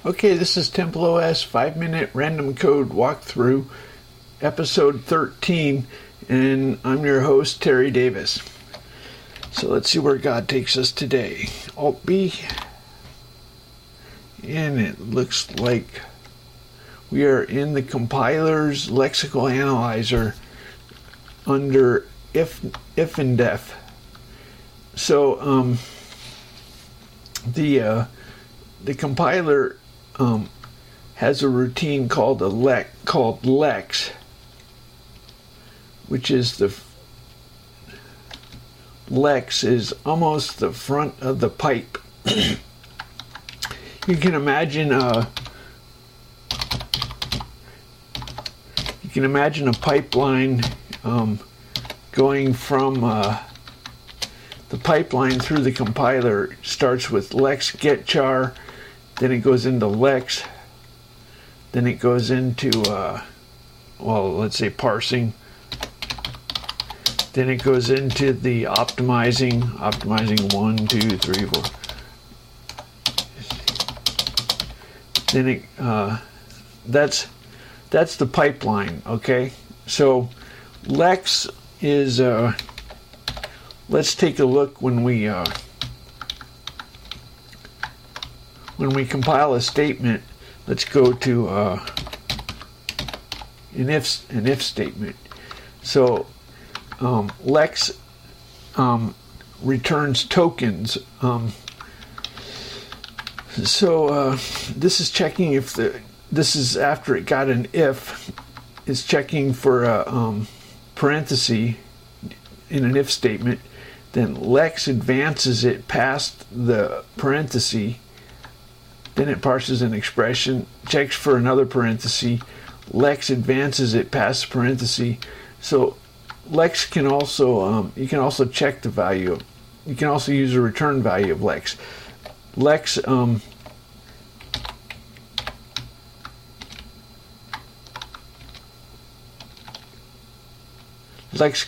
Okay, this is TempleOS 5-minute random code walkthrough, episode 13, and I'm your host, Terry Davis. So let's see where God takes us today. Alt-B, and it looks like we are in the compiler's lexical analyzer under if and def. So the compiler has a routine called lex, which is lex is almost the front of the pipe. You can imagine a pipeline going from the pipeline through the compiler. It starts with lex get char. Then it goes into lex, then it goes into, let's say parsing, then it goes into the optimizing 1, 2, 3, 4. Then that's the pipeline, okay? So lex is, let's take a look when we compile a statement. Let's go to an if statement. So lex returns tokens. This is checking if this is after it got an if. It's checking for a parenthesis in an if statement. Then lex advances it past the parenthesis. Then it parses an expression, checks for another parenthesis. Lex advances it past the parenthesis. So lex can also, you can also check the value. You can also use a return value of lex. Lex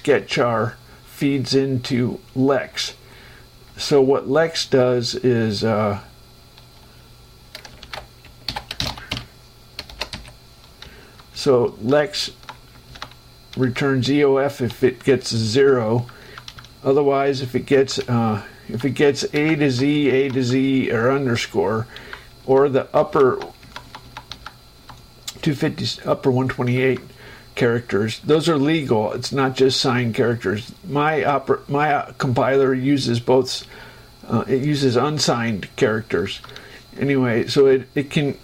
get char feeds into lex. So what lex does is so lex returns EOF if it gets 0. Otherwise, if it gets A to Z, or underscore, or the upper 128 characters, those are legal. It's not just signed characters. My compiler uses both. It uses unsigned characters. Anyway, so it can.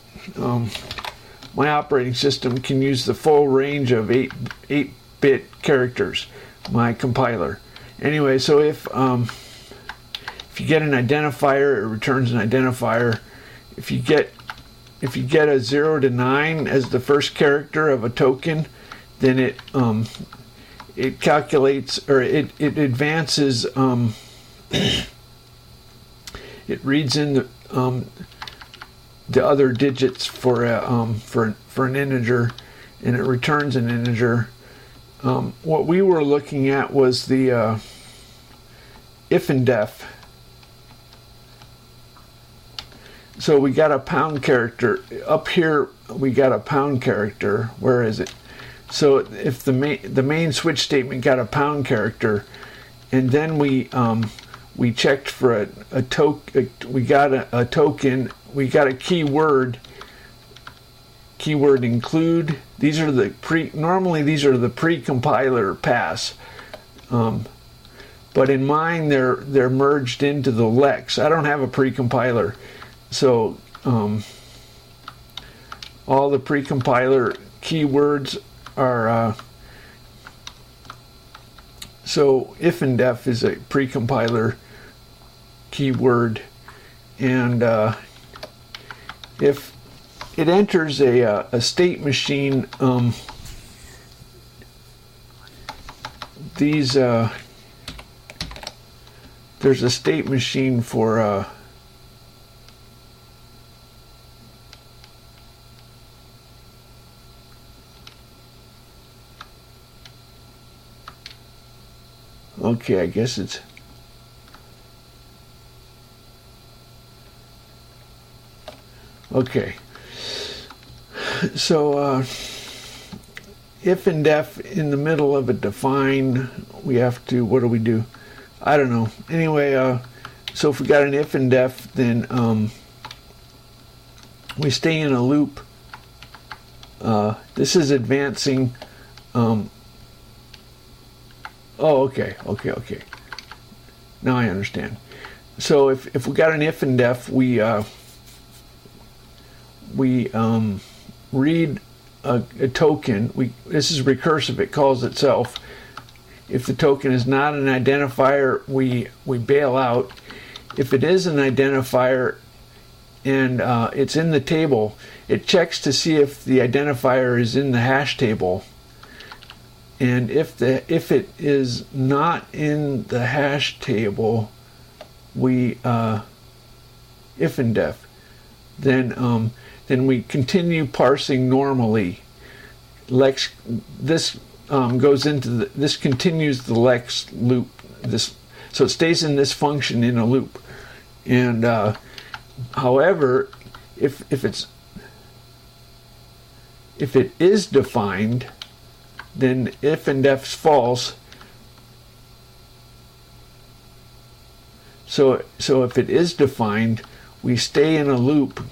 My operating system can use the full range of 8-bit characters, my compiler. Anyway, so if you get an identifier, it returns an identifier. If you get a 0 to 9 as the first character of a token, then it calculates, or it advances, it reads in the other digits for an integer, and it returns an integer. What we were looking at was the if and def. So we got a pound character up here. We got a pound character. Where is it? So if the main switch statement got a pound character, and then we checked for a token. We got a token. We got a keyword include. These are normally these are the pre-compiler pass, but in mine they're merged into the lex. I don't have a pre-compiler, so all the pre-compiler keywords are so if and def is a pre-compiler keyword, and if it enters a state machine, there's a state machine for okay, I guess it's Okay. So if and def in the middle of a define, we have to, what do we do? I don't know. Anyway, so if we got an if and def, then we stay in a loop. This is advancing. Oh, okay. Now I understand. So if we got an if and def, we read a token. This is recursive. It calls itself. If the token is not an identifier, we bail out. If it is an identifier and it's in the table, it checks to see if the identifier is in the hash table. And if it is not in the hash table, we if and def, then we continue parsing normally. Lex, this goes into this continues the Lex loop. So it stays in this function in a loop. And however, if it is defined, then if and def's false. So if it is defined, we stay in a loop,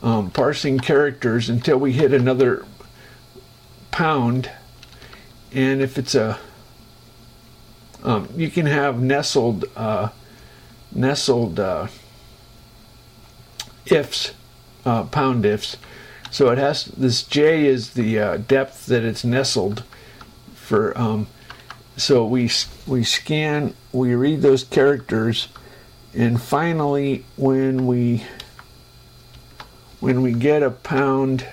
parsing characters until we hit another pound. And if it's a, you can have nestled ifs, pound ifs. So it has, this J is the depth that it's nestled for. So we scan, we read those characters, and finally when we get a pound,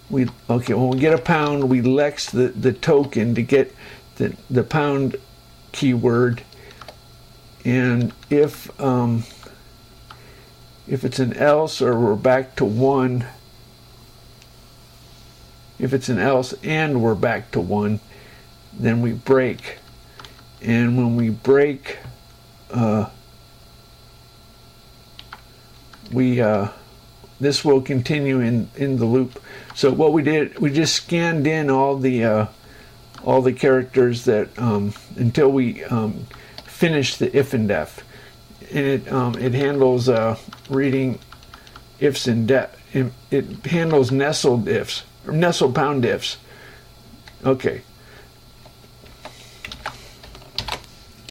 when we get a pound, we lex the token to get the pound keyword. And if it's an else, or we're back to 1, if it's an else and we're back to 1, then we break. And when we break, this will continue in the loop. So what we did, we just scanned in all the characters that until we finish the if and def, and it handles reading ifs and def. It handles nestled ifs, or nestled pound ifs. Okay.